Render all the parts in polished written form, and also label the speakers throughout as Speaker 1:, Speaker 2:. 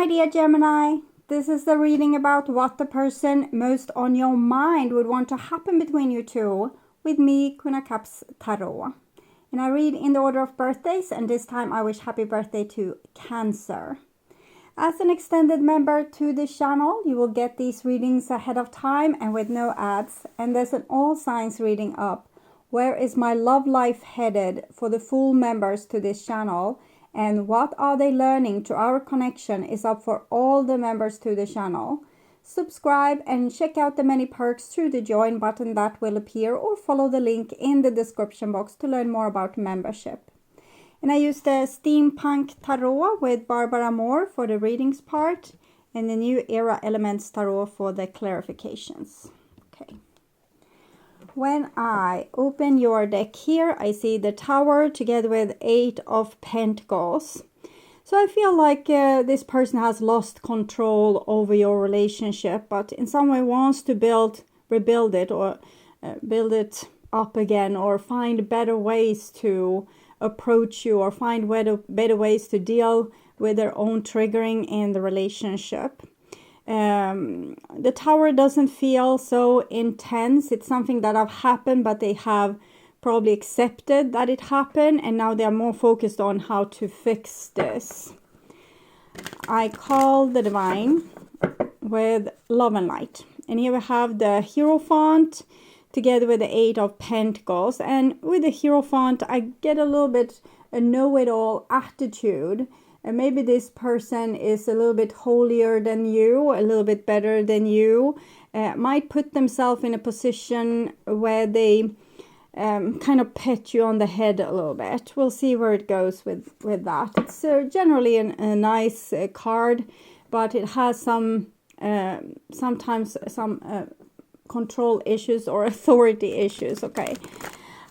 Speaker 1: my dear Gemini. This is the reading about what the person most on your mind would want to happen between you two with me, Queen of Cups Tarot. And I read in the order of birthdays, and this time I wish happy birthday to Cancer. As an extended member to this channel, you will get these readings ahead of time and with no ads. And there's an all signs reading up. Where is my love life headed for the full members to this channel? And what are they learning to our connection is up for all the members to the channel. Subscribe and check out the many perks through the join button that will appear, or follow the link in the description box to learn more about membership. And I use the Steampunk Tarot with Barbara Moore for the readings part, and the New Era Elements Tarot for the clarifications. Okay. When I open your deck here, I see the Tower together with 8 of Pentacles. So I feel like this person has lost control over your relationship, but in some way wants to rebuild it, or build it up again, or find better ways to approach you, or find better ways to deal with their own triggering in the relationship. The Tower doesn't feel so intense. It's something that have happened, but they have probably accepted that it happened, and now they are more focused on how to fix this. I call the Divine with Love and Light, and here we have the Hierophant together with the 8 of Pentacles. And with the Hierophant, I get a little bit a know-it-all attitude. And maybe this person is a little bit holier than you, a little bit better than you. Might put themselves in a position where they kind of pat you on the head a little bit. We'll see where it goes with that. It's generally a nice card, but it has sometimes some control issues or authority issues. Okay.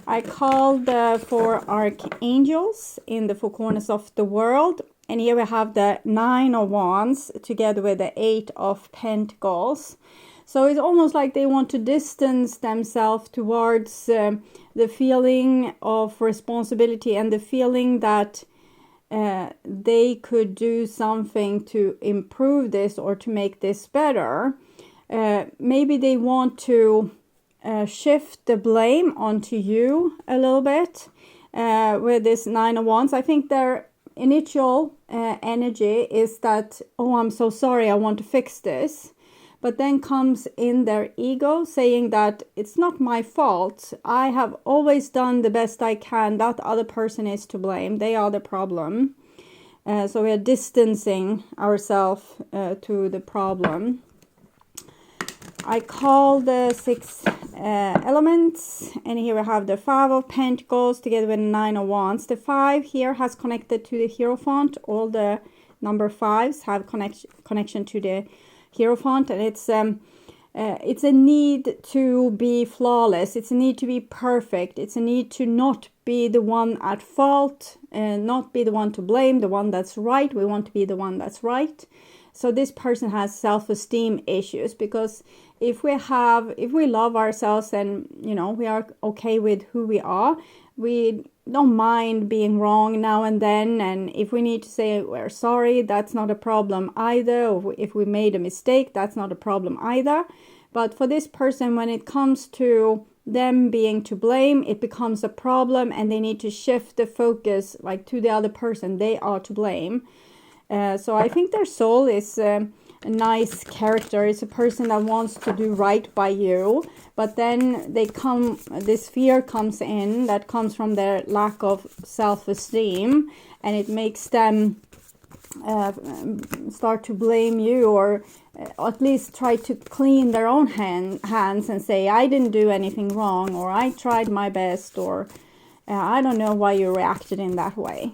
Speaker 1: I called the 4 archangels in the 4 corners of the world. And here we have the 9 of Wands together with the 8 of Pentacles. So it's almost like they want to distance themselves towards the feeling of responsibility and the feeling that they could do something to improve this or to make this better. Maybe they want to shift the blame onto you a little bit with this 9 of Wands. I think their initial energy is that, oh, I'm so sorry, I want to fix this. But then comes in their ego saying that it's not my fault. I have always done the best I can. That other person is to blame. They are the problem. So we are distancing ourselves to the problem. I call the 6 elements, and here we have the 5 of Pentacles together with 9 of Wands. The 5 here has connected to the Hierophant. All the number 5s have connection to the Hierophant, and it's a need to be flawless. It's a need to be perfect. It's a need to not be the one at fault, and not be the one to blame, the one that's right. We want to be the one that's right. So this person has self-esteem issues, because if we love ourselves and, you know, we are okay with who we are, we don't mind being wrong now and then. And if we need to say we're sorry, that's not a problem either. Or if we made a mistake, that's not a problem either. But for this person, when it comes to them being to blame, it becomes a problem, and they need to shift the focus like to the other person. They are to blame. So I think their soul is a nice character. It's a person that wants to do right by you, but then this fear comes in that comes from their lack of self-esteem, and it makes them start to blame you, or at least try to clean their own hands and say, I didn't do anything wrong, or I tried my best, or I don't know why you reacted in that way.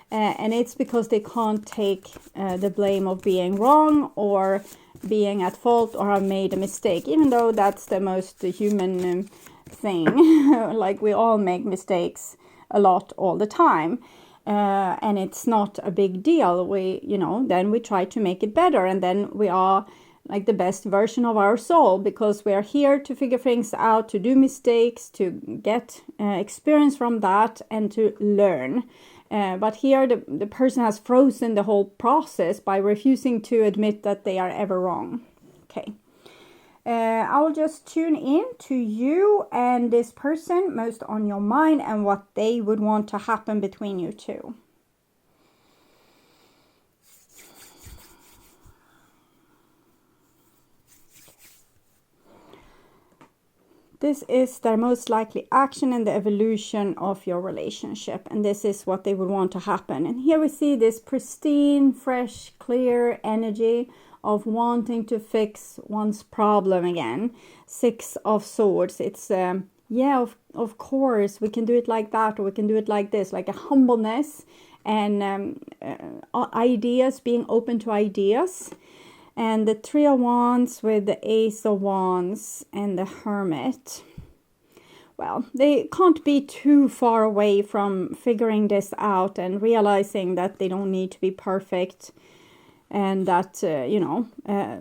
Speaker 1: And it's because they can't take the blame of being wrong or being at fault or have made a mistake, even though that's the most human thing. Like, we all make mistakes a lot all the time. And it's not a big deal. Then we try to make it better, and then we are like the best version of our soul, because we are here to figure things out, to do mistakes, to get experience from that, and to learn. But here the person has frozen the whole process by refusing to admit that they are ever wrong. Okay. I will just tune in to you and this person most on your mind and what they would want to happen between you two. This is their most likely action and the evolution of your relationship. And this is what they would want to happen. And here we see this pristine, fresh, clear energy of wanting to fix one's problem again. 6 of Swords. It's, yeah, of course, we can do it like that, or we can do it like this. Like a humbleness and ideas, being open to ideas. And the 3 of Wands with the Ace of Wands and the Hermit. Well, they can't be too far away from figuring this out and realizing that they don't need to be perfect. And that, you know,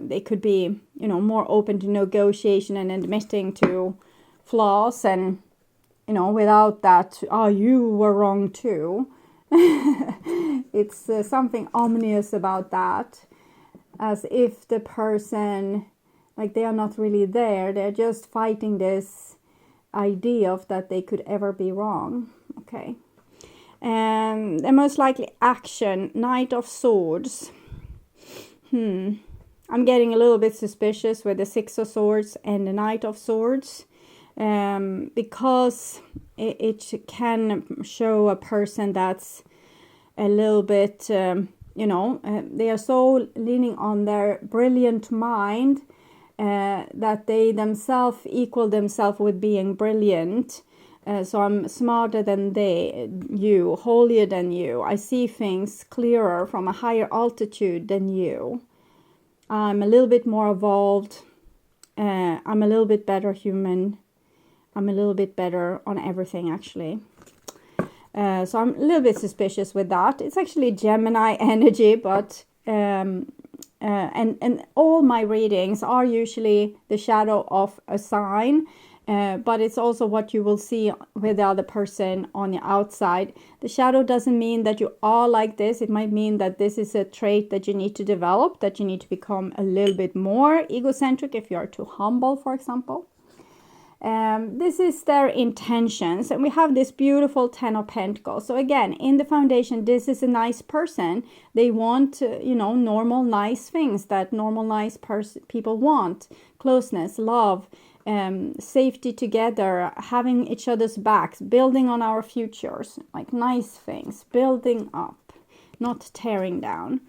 Speaker 1: they could be, you know, more open to negotiation and admitting to flaws. And, you know, without that, oh, you were wrong too. It's something ominous about that. As if the person, like, they are not really there. They're just fighting this idea of that they could ever be wrong. Okay. And the most likely action, Knight of Swords. I'm getting a little bit suspicious with the 6 of Swords and the Knight of Swords. Because it can show a person that's a little bit... you know, they are so leaning on their brilliant mind that they themselves equal themselves with being brilliant. So I'm smarter than you, holier than you. I see things clearer from a higher altitude than you. I'm a little bit more evolved. I'm a little bit better human. I'm a little bit better on everything, actually. So I'm a little bit suspicious with that. It's actually Gemini energy, but and all my readings are usually the shadow of a sign, but it's also what you will see with the other person on the outside. The shadow doesn't mean that you are like this. It might mean that this is a trait that you need to develop, that you need to become a little bit more egocentric if you are too humble, for example. This is their intentions, and we have this beautiful 10 of Pentacles. So again, in the foundation, this is a nice person. They want, you know, normal, nice things that normal, nice people want. Closeness, love, safety together, having each other's backs, building on our futures, like nice things, building up, not tearing down.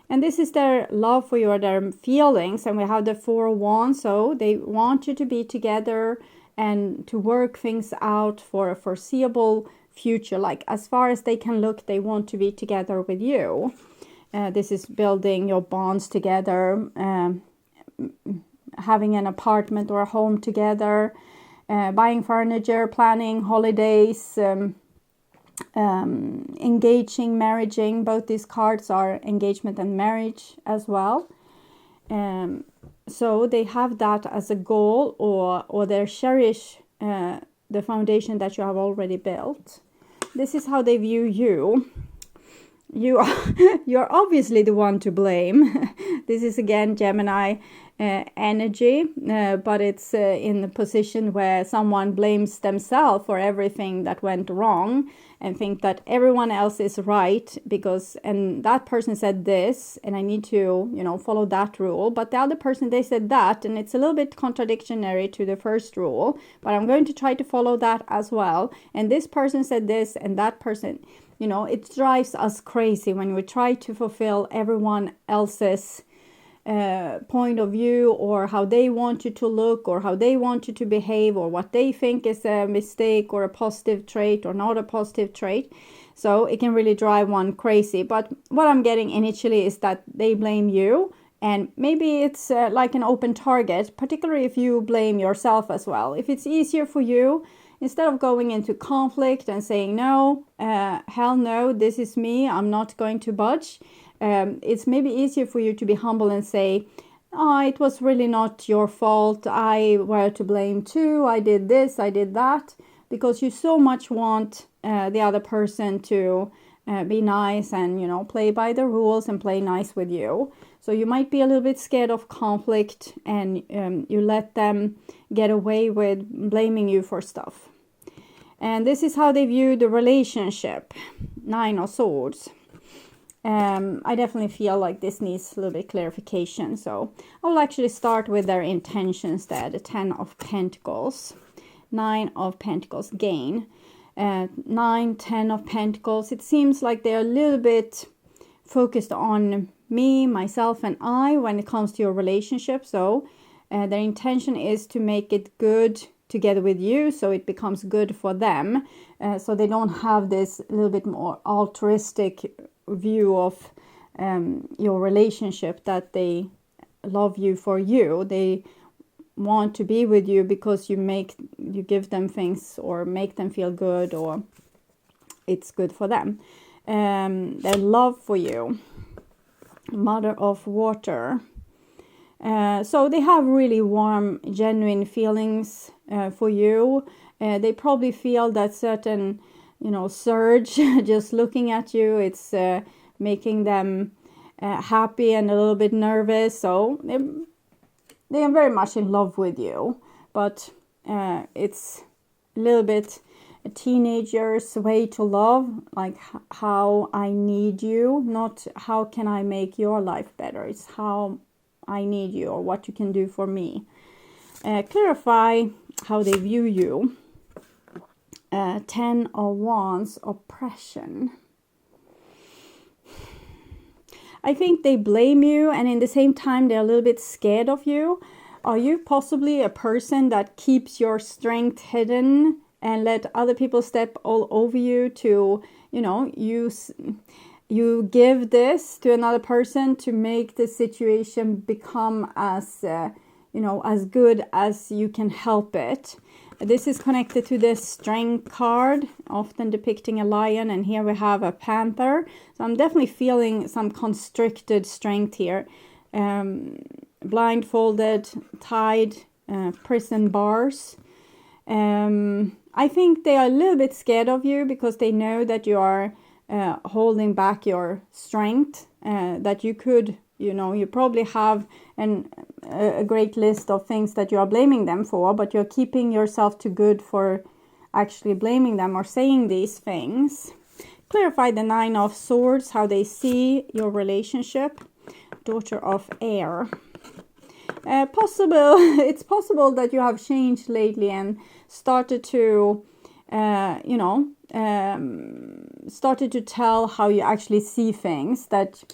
Speaker 1: And this is their love for you, or their feelings. And we have the 4 of Wands, so they want you to be together and to work things out for a foreseeable future. Like, as far as they can look, they want to be together with you. This is building your bonds together, having an apartment or a home together, buying furniture, planning holidays, engaging, marrying. Both these cards are engagement and marriage as well. So they have that as a goal, or they cherish the foundation that you have already built. This is how they view you. You're obviously the one to blame. This is again Gemini energy, but it's in the position where someone blames themselves for everything that went wrong and think that everyone else is right because, and that person said this and I need to, you know, follow that rule, but the other person, they said that, and it's a little bit contradictory to the first rule, but I'm going to try to follow that as well. And this person said this and that person, you know, it drives us crazy when we try to fulfill everyone else's point of view, or how they want you to look, or how they want you to behave, or what they think is a mistake or a positive trait or not a positive trait. So it can really drive one crazy. But what I'm getting initially is that they blame you, and maybe it's like an open target, particularly if you blame yourself as well. If it's easier for you, instead of going into conflict and saying no, hell no, this is me, I'm not going to budge, it's maybe easier for you to be humble and say, oh, it was really not your fault, I were to blame too, I did this, I did that, because you so much want the other person to be nice and, you know, play by the rules and play nice with you. So you might be a little bit scared of conflict, and you let them get away with blaming you for stuff. And this is how they view the relationship. 9 of Swords. I definitely feel like this needs a little bit clarification. So I'll actually start with their intentions there. The 10 of Pentacles. 9 of Pentacles, gain. 9, 10 of Pentacles. It seems like they're a little bit focused on me, myself, and I when it comes to your relationship. So their intention is to make it good together with you, so it becomes good for them. So they don't have this little bit more altruistic view of your relationship, that they love you for you. They want to be with you because you give them things or make them feel good, or it's good for them. Their love for you. Mother of Water. So they have really warm, genuine feelings for you. They probably feel that certain, you know, surge just looking at you. It's making them happy and a little bit nervous. So they are very much in love with you. But it's a little bit a teenager's way to love, like how I need you, not how can I make your life better. It's how I need you, or what you can do for me. Clarify how they view you. 10 of Wands, oppression. I think they blame you, and in the same time they're a little bit scared of you. Are you possibly a person that keeps your strength hidden and let other people step all over you to, you know, you give this to another person to make the situation become as, you know, as good as you can help it. This is connected to the Strength card, often depicting a lion, and here we have a panther. So I'm definitely feeling some constricted strength here. Blindfolded, tied, prison bars. I think they are a little bit scared of you because they know that you are holding back your strength, that you could, you know, you probably have a great list of things that you are blaming them for, but you're keeping yourself too good for actually blaming them or saying these things. Clarify the 9 of Swords, how they see your relationship. Daughter of Air. It's possible that you have changed lately and started to, you know, started to tell how you actually see things, that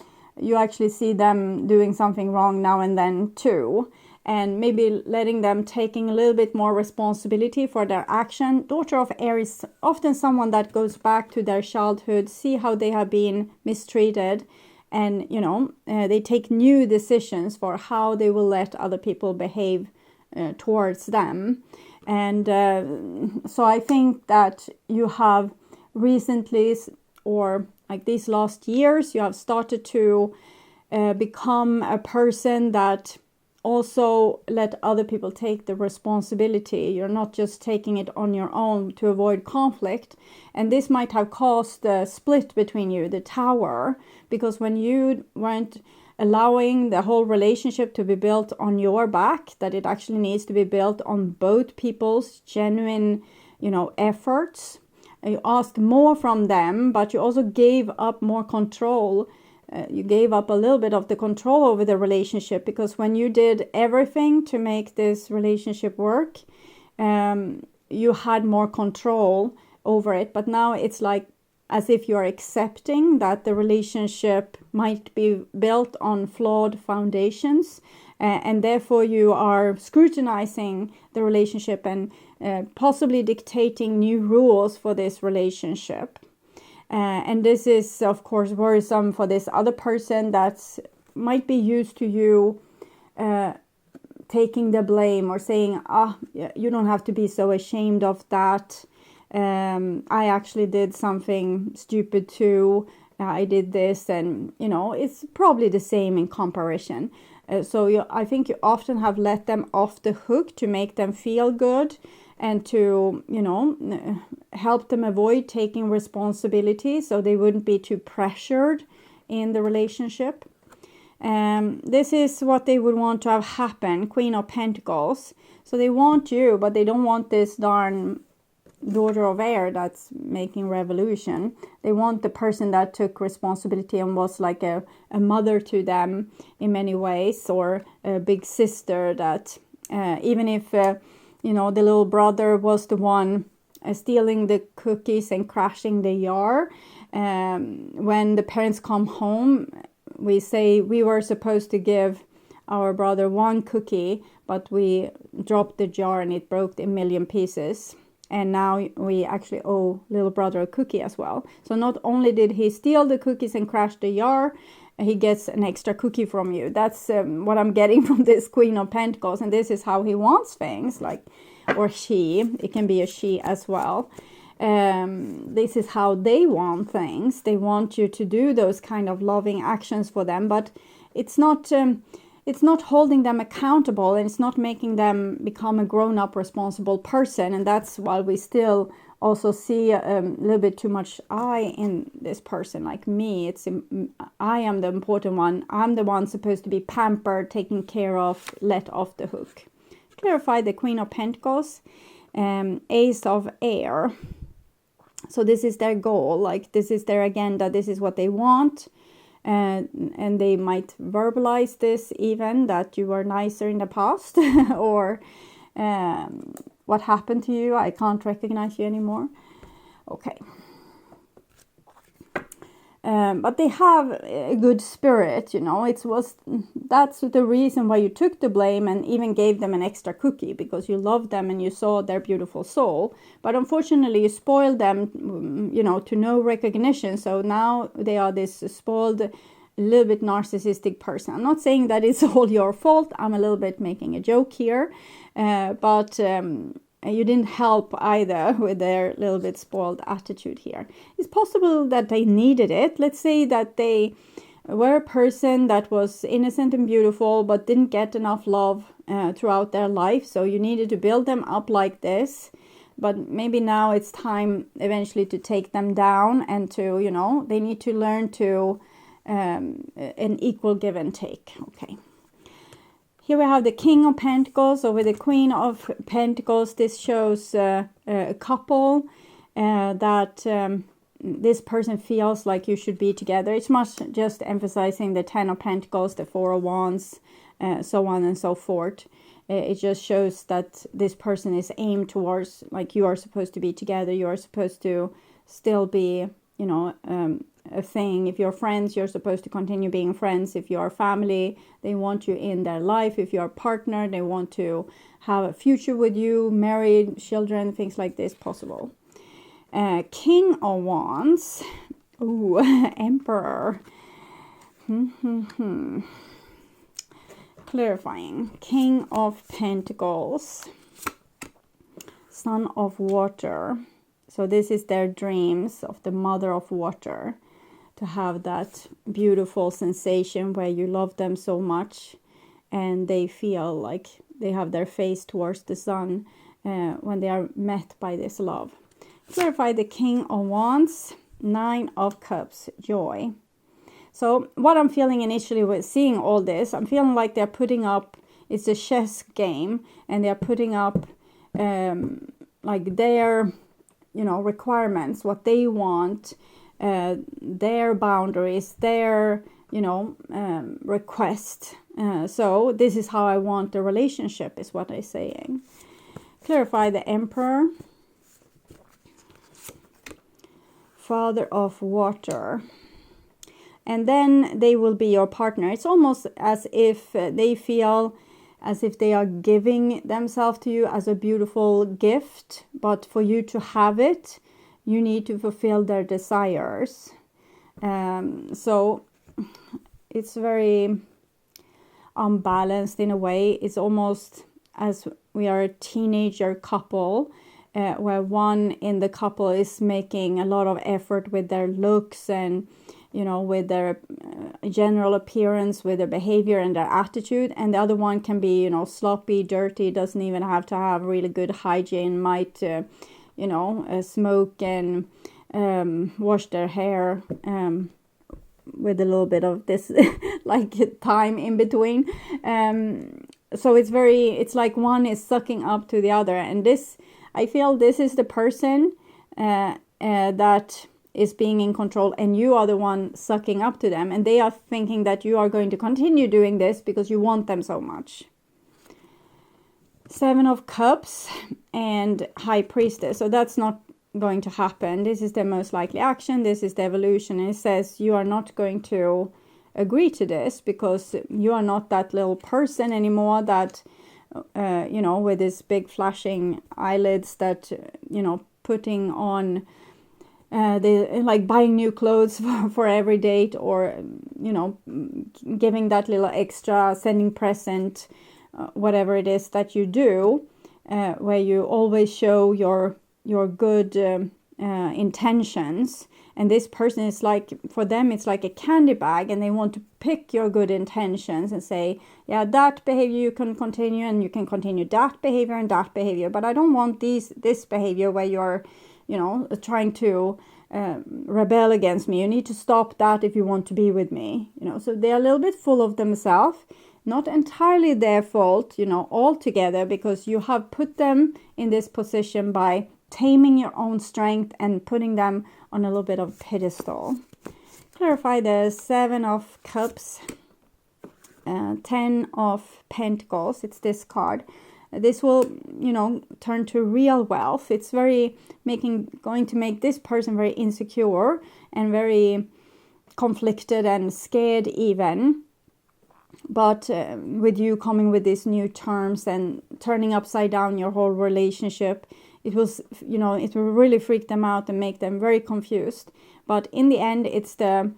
Speaker 1: you actually see them doing something wrong now and then too, and maybe letting them taking a little bit more responsibility for their action. Daughter of Air is often someone that goes back to their childhood, see how they have been mistreated, and, you know, they take new decisions for how they will let other people behave towards them. And so I think that you have recently, or like these last years, you have started to become a person that also let other people take the responsibility. You're not just taking it on your own to avoid conflict. And this might have caused a split between you, the Tower, because when you weren't allowing the whole relationship to be built on your back, that it actually needs to be built on both people's genuine, you know, efforts. You asked more from them, but you also gave up more control. You gave up a little bit of the control over the relationship, because when you did everything to make this relationship work, you had more control over it. But now it's like as if you're accepting that the relationship might be built on flawed foundations, and therefore you are scrutinizing the relationship and possibly dictating new rules for this relationship. And this is, of course, worrisome for this other person that might be used to you taking the blame or saying, you don't have to be so ashamed of that. I actually did something stupid too. I did this, and, you know, it's probably the same in comparison. So I think you often have let them off the hook to make them feel good. and to, you know, help them avoid taking responsibility so they wouldn't be too pressured in the relationship. This is what they would want to have happen, Queen of Pentacles. So they want you, but they don't want this darn daughter of air that's making revolution. They want the person that took responsibility and was like a mother to them in many ways, or a big sister that even if you know, the little brother was the one stealing the cookies and crashing the jar, when the parents come home, we say we were supposed to give our brother one cookie, but we dropped the jar and it broke in a million pieces. And now we actually owe little brother a cookie as well. So not only did he steal the cookies and crash the jar, he gets an extra cookie from you. That's what I'm getting from this Queen of Pentacles. And this is how he wants things, like, or she. It can be a she as well. This is how they want things. They want you to do those kind of loving actions for them, but it's not holding them accountable, and it's not making them become a grown-up responsible person. And that's why we still also see a little bit too much I in this person, like me. I am the important one. I'm the one supposed to be pampered, taken care of, let off the hook. Clarify the Queen of Pentacles, Ace of Air. So this is their goal, like this is their agenda, this is what they want. And they might verbalize this even, that you were nicer in the past, or what happened to you, I can't recognize you anymore. Okay. But they have a good spirit, you know. That's the reason why you took the blame and even gave them an extra cookie, because you loved them and you saw their beautiful soul. But unfortunately, you spoiled them, you know, to no recognition. So now they are this spoiled, a little bit narcissistic person. I'm not saying that it's all your fault. I'm a little bit making a joke here, but you didn't help either with their little bit spoiled attitude here. It's possible that they needed it. Let's say that they were a person that was innocent and beautiful, but didn't get enough love throughout their life. So you needed to build them up like this. But maybe now it's time eventually to take them down, and to, you know, they need to learn to an equal give and take. Okay. Here we have the King of Pentacles over the Queen of Pentacles. This shows a couple that this person feels like you should be together. It's much just emphasizing the Ten of Pentacles, the Four of Wands, so on and so forth. It just shows that this person is aimed towards, like, you are supposed to be together. You are supposed to still be, you know, a thing. If you're friends, you're supposed to continue being friends. If you are family, they want you in their life. If you're a partner, they want to have a future with you, married, children, things like this possible. King of Wands. Ooh, Emperor. Clarifying. King of Pentacles. Son of Water. So this is their dreams of the Mother of Water. To have that beautiful sensation where you love them so much and they feel like they have their face towards the sun when they are met by this love. Clarify the King of Wands, Nine of Cups, joy. So what I'm feeling initially with seeing all this, I'm feeling like they're putting up, it's a chess game, and they're putting up like their, you know, requirements, what they want, their boundaries, their, you know, request. So this is how I want the relationship, is what I'm saying. Clarify the Emperor, Father of Water. And then they will be your partner. It's almost as if they feel as if they are giving themselves to you as a beautiful gift, but for you to have it, you need to fulfill their desires. So it's very unbalanced in a way. It's almost as we are a teenager couple, where one in the couple is making a lot of effort with their looks and you know, with their general appearance, with their behavior and their attitude. And the other one can be, you know, sloppy, dirty, doesn't even have to have really good hygiene, might, you know, smoke and wash their hair with a little bit of this like time in between. So it's like one is sucking up to the other, and this, I feel this is the person that is being in control, and you are the one sucking up to them, and they are thinking that you are going to continue doing this because you want them so much. 7 of Cups and High Priestess. So that's not going to happen. This is the most likely action. This is the evolution. And it says you are not going to agree to this because you are not that little person anymore that, you know, with this big flashing eyelids that, you know, putting on like buying new clothes for every date, or, you know, giving that little extra, sending present, whatever it is that you do, where you always show your good intentions. And this person is like, for them, it's like a candy bag, and they want to pick your good intentions and say, yeah, that behavior you can continue, and you can continue that behavior and that behavior. But I don't want this behavior where you're, you know, trying to rebel against me. You need to stop that if you want to be with me. You know, so they're a little bit full of themselves. Not entirely their fault, you know, altogether, because you have put them in this position by taming your own strength and putting them on a little bit of pedestal. Clarify the 7 of Cups, 10 of Pentacles. It's this card. This will, you know, turn to real wealth. It's going to make this person very insecure and very conflicted and scared even. But with you coming with these new terms and turning upside down your whole relationship, it will, you know, it will really freak them out and make them very confused. But in the end, it's a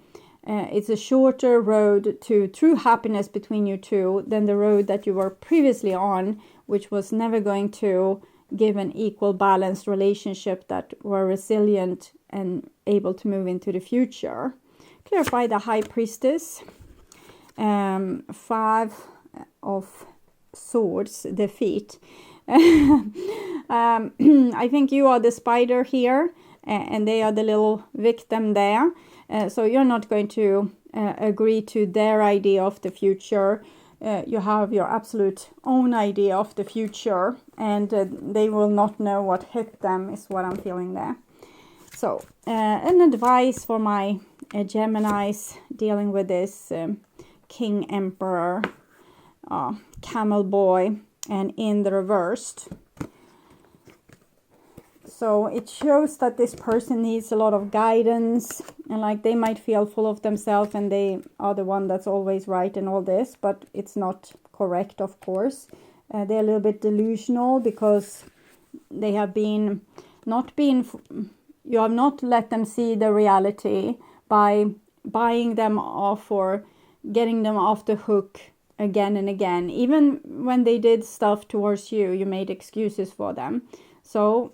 Speaker 1: shorter road to true happiness between you two than the road that you were previously on, which was never going to give an equal balanced relationship that were resilient and able to move into the future. Clarify the High Priestess. 5 of Swords, defeat. I think you are the spider here, and they are the little victim there. So you're not going to agree to their idea of the future. You have your absolute own idea of the future, and they will not know what hit them, is what I'm feeling there. So an advice for my Geminis dealing with this King Emperor, Camel Boy, and in the reversed. So it shows that this person needs a lot of guidance, and like they might feel full of themselves and they are the one that's always right and all this, but it's not correct, of course. They're a little bit delusional because they have you have not let them see the reality by buying them off or getting them off the hook again and again. Even when they did stuff towards you, you made excuses for them. So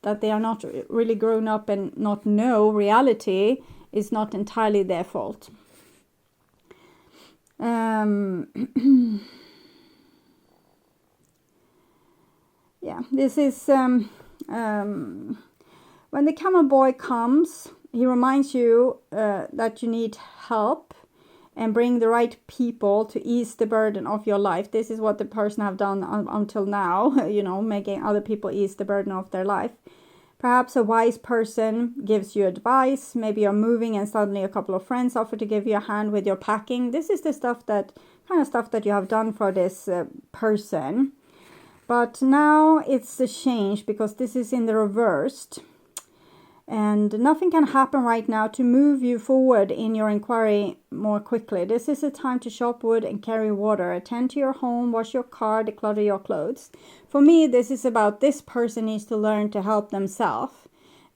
Speaker 1: that they are not really grown up and not know reality is not entirely their fault. Yeah, this is when the Camel Boy comes, he reminds you that you need help and bring the right people to ease the burden of your life. This is what the person have done until now, you know, making other people ease the burden of their life. Perhaps a wise person gives you advice. Maybe you're moving and suddenly a couple of friends offer to give you a hand with your packing. This is the kind of stuff that you have done for this person. But now it's a change because this is in the reversed. And nothing can happen right now to move you forward in your inquiry more quickly. This is a time to chop wood and carry water. Attend to your home, wash your car, declutter your clothes. For me, this is about this person needs to learn to help themselves.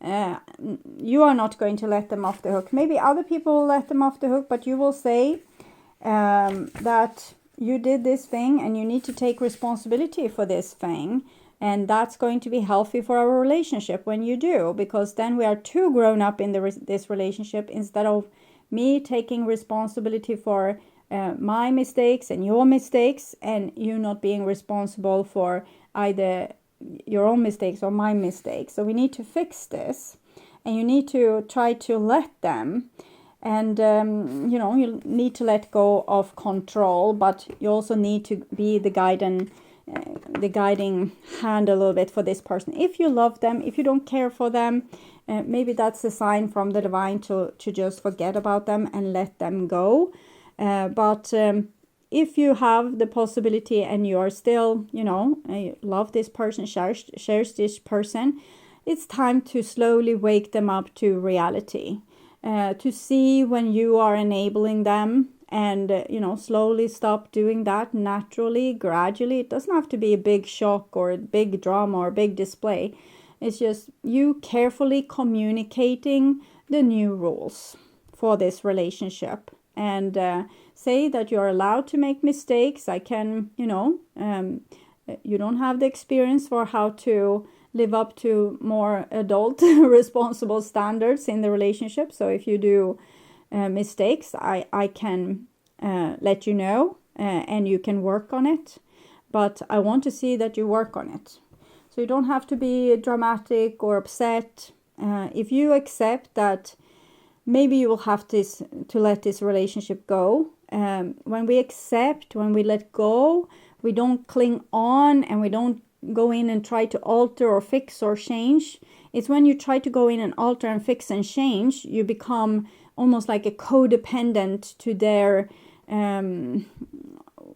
Speaker 1: You are not going to let them off the hook. Maybe other people will let them off the hook, but you will say that you did this thing and you need to take responsibility for this thing. And that's going to be healthy for our relationship when you do, because then we are too grown up in this relationship instead of me taking responsibility for my mistakes and your mistakes, and you not being responsible for either your own mistakes or my mistakes. So we need to fix this, and you need to try to let them. And, you know, you need to let go of control, but you also need to be the guiding hand a little bit for this person. If you love them, if you don't care for them, maybe that's a sign from the divine to just forget about them and let them go. But if you have the possibility and you are still, you know, love this person, shares this person, it's time to slowly wake them up to reality. To see when you are enabling them, and you know, slowly stop doing that naturally, gradually. It doesn't have to be a big shock or a big drama or a big display. It's just you carefully communicating the new rules for this relationship, and say that you're allowed to make mistakes. I can, you know, you don't have the experience for how to live up to more adult responsible standards in the relationship. So if you do mistakes, I can let you know, and you can work on it. But I want to see that you work on it. So you don't have to be dramatic or upset. If you accept that maybe you will have to let this relationship go. When we accept, when we let go, we don't cling on, and we don't go in and try to alter or fix or change. It's when you try to go in and alter and fix and change, you become almost like a codependent to their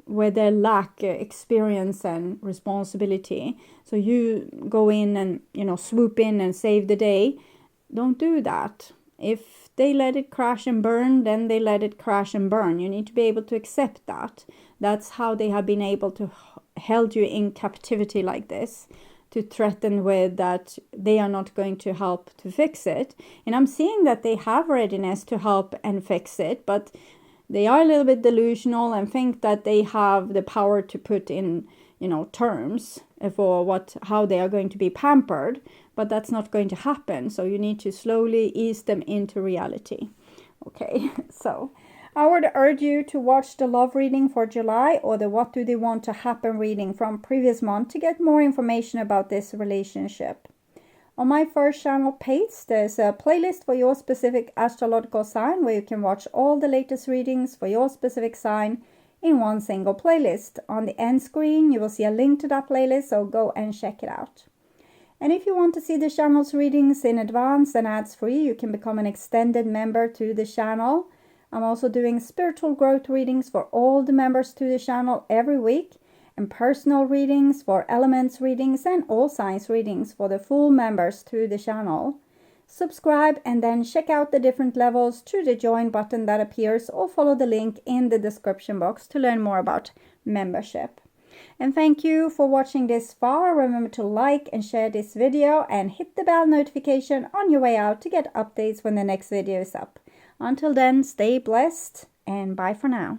Speaker 1: where they lack experience and responsibility. So you go in and, you know, swoop in and save the day. Don't do that. If they let it crash and burn, then they let it crash and burn. You need to be able to accept that. That's how they have been able to held you in captivity like this, to threaten with that they are not going to help to fix it. And I'm seeing that they have readiness to help and fix it, but they are a little bit delusional and think that they have the power to put in, you know, terms for how they are going to be pampered, but that's not going to happen. So you need to slowly ease them into reality. Okay, so I would urge you to watch the love reading for July, or the what do they want to happen reading from previous month, to get more information about this relationship. On my first channel page, there's a playlist for your specific astrological sign, where you can watch all the latest readings for your specific sign in one single playlist. On the end screen, you will see a link to that playlist, so go and check it out. And if you want to see the channel's readings in advance and ads free, you can become an extended member to the channel. I'm also doing spiritual growth readings for all the members to the channel every week, and personal readings for elements readings and all signs readings for the full members to the channel. Subscribe and then check out the different levels through the join button that appears, or follow the link in the description box to learn more about membership. And thank you for watching this far. Remember to like and share this video, and hit the bell notification on your way out to get updates when the next video is up. Until then, stay blessed, and bye for now.